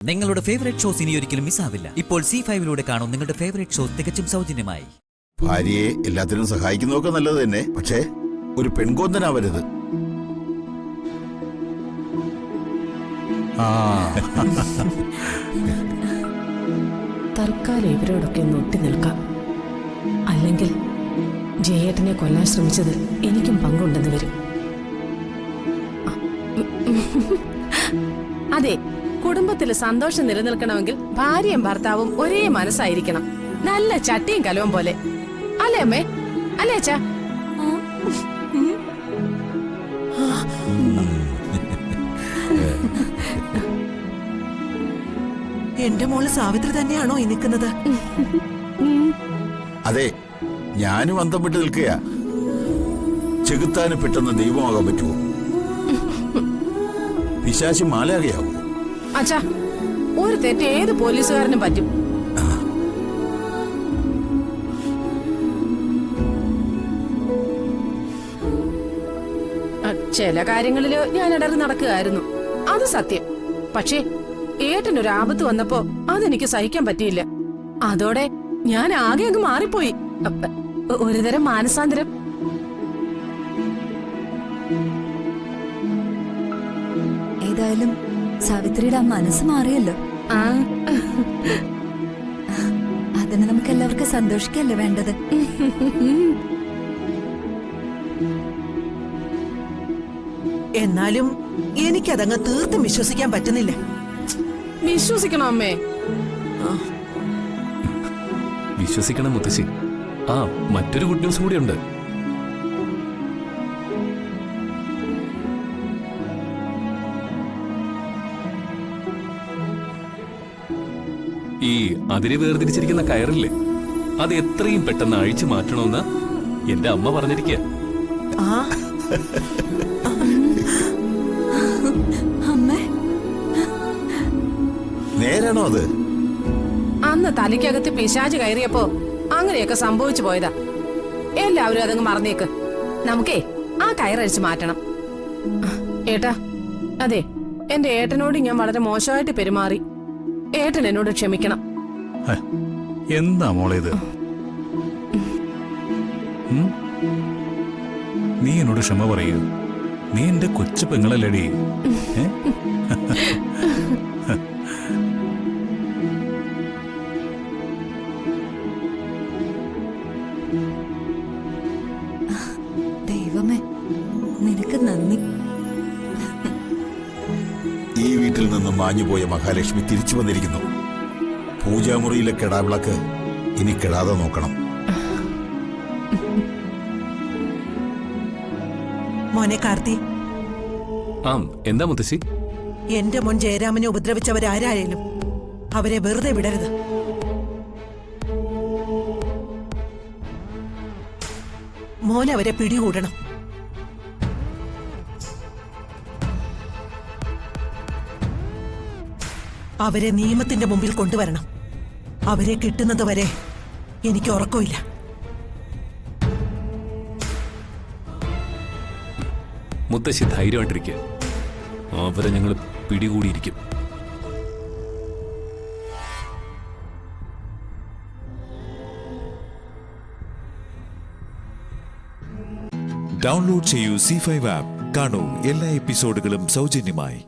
നിങ്ങളുടെ favourite shows ഇനി ഒരിക്കലും മിസ്സാവില്ല. ഇപ്പോൾ C5 കാണും നിങ്ങളുടെ ഫേവറേറ്റ് ഷോസ് തികച്ചും സൗജന്യമായി. ഭാര്യയെ എല്ലാത്തിനും സഹായിക്കുന്നതൊക്കെ നല്ലത് തന്നെ, പക്ഷേ ഒരു പെൺകോന്തനാവരുത്. തൽക്കാലം ഇവരോടൊക്കെ ഒന്ന് ഒട്ടി നിൽക്കാം. അല്ലെങ്കിൽ ജയേട്ടനെ കൊല്ലാൻ ശ്രമിച്ചതിൽ എനിക്കും പങ്കുണ്ടെന്ന് വരും. അതെ, കുടുംബത്തിൽ സന്തോഷം നിലനിൽക്കണമെങ്കിൽ ഭാര്യയും ഭർത്താവും ഒരേ മനസ്സായിരിക്കണം. നല്ല ചട്ടിയും കലവും പോലെ. അല്ലേ അമ്മേ? അല്ലേ അച്ഛാ? എന്റെ മോള് സാവിത്രി തന്നെയാണോ ഈ നിൽക്കുന്നത്? അതെ, ഞാനും അന്തം വിട്ട് നിൽക്കുക. ചെകുത്താന് പെട്ടെന്ന് ദൈവമാകാൻ പറ്റുമോ? പിശാചി മാലാകയാവും. അച്ഛാ, ഒരു തെറ്റ് ഏത് പോലീസുകാരനും പറ്റും. ചില കാര്യങ്ങളില് ഞാൻ ഇടറി നടക്കുകയായിരുന്നു, അത് സത്യം. പക്ഷേ ഏട്ടനൊരു ആപത്ത് വന്നപ്പോ അതെനിക്ക് സഹിക്കാൻ പറ്റിയില്ല. അതോടെ ഞാൻ ആകെ അങ്ങ് മാറിപ്പോയി. ഒരുതരം മാനസാന്തരം. ഏതായാലും സാവിത്രിയുടെ ആ മനസ്സ് മാറിയല്ലോ. അതിന് നമുക്ക് എല്ലാവർക്കും സന്തോഷിക്കല്ലേ വേണ്ടത്. എന്നാലും എനിക്കതങ്ങ് തീർത്തും വിശ്വസിക്കാൻ പറ്റുന്നില്ല. വിശ്വസിക്കണം അമ്മേ. വിശ്വസിക്കണം മുത്തശ്ശി. മറ്റൊരു ഗുഡ് ന്യൂസ് കൂടിയുണ്ട്. ഈ അതിരെ വേർതിരിച്ചിരിക്കുന്ന കയറില്ലേ, അത് എത്രയും പെട്ടെന്ന് അഴിച്ചു മാറ്റണമെന്ന് എന്റെ അമ്മ പറഞ്ഞിരിക്കുക. നേരാണോ അത്? അന്ന് തലയ്ക്കകത്ത് പിശാച് കയറിയപ്പോ അങ്ങനെയൊക്കെ സംഭവിച്ചു പോയതാ. എല്ലാവരും അതങ്ങ് മറന്നേക്ക്. നമുക്കേ ആ കയറഴിച്ച് മാറ്റണം. ഏട്ടാ, അതെ, എന്റെ ഏട്ടനോട് ഞാൻ വളരെ മോശമായിട്ട് പെരുമാറി. ഏട്ടൻ എന്നോട് ക്ഷമിക്കണം. എന്താ മോളെ ഇത്? നീ എന്നോട് ക്ഷമ പറയൂ. നീ എന്റെ കൊച്ചു പെങ്ങളല്ലേടി. ദൈവമേ, നിനക്ക് നന്ദി. ഈ വീട്ടിൽ നിന്ന് മാഞ്ഞുപോയ മഹാലക്ഷ്മി തിരിച്ചു വന്നിരിക്കുന്നു. പൂജാമുറിയിലെ കെടാവിളക്ക് ഇനി കെടാതെ നോക്കണം. മോനെ കാർത്തി, എന്താ മുത്തശ്ശി? എന്റെ മോൻ ജയരാമനെ ഉപദ്രവിച്ചവരാരായാലും അവരെ വെറുതെ വിടരുത്. മോൻ അവരെ പിടികൂടണം. അവരെ നിയമത്തിന്റെ മുമ്പിൽ കൊണ്ടുവരണം. അവരെ കിട്ടുന്നത് വരെ എനിക്ക് ഉറക്കമില്ല. മുത്തശ്ശി ധൈര്യമായിട്ടിരിക്കുക. അവരെ ഞങ്ങൾ പിടികൂടിയിരിക്കും. ഡൗൺലോഡ് ചെയ്യൂ C5 ആപ്പ്. കാണൂ എല്ലാ എപ്പിസോഡുകളും സൗജന്യമായി.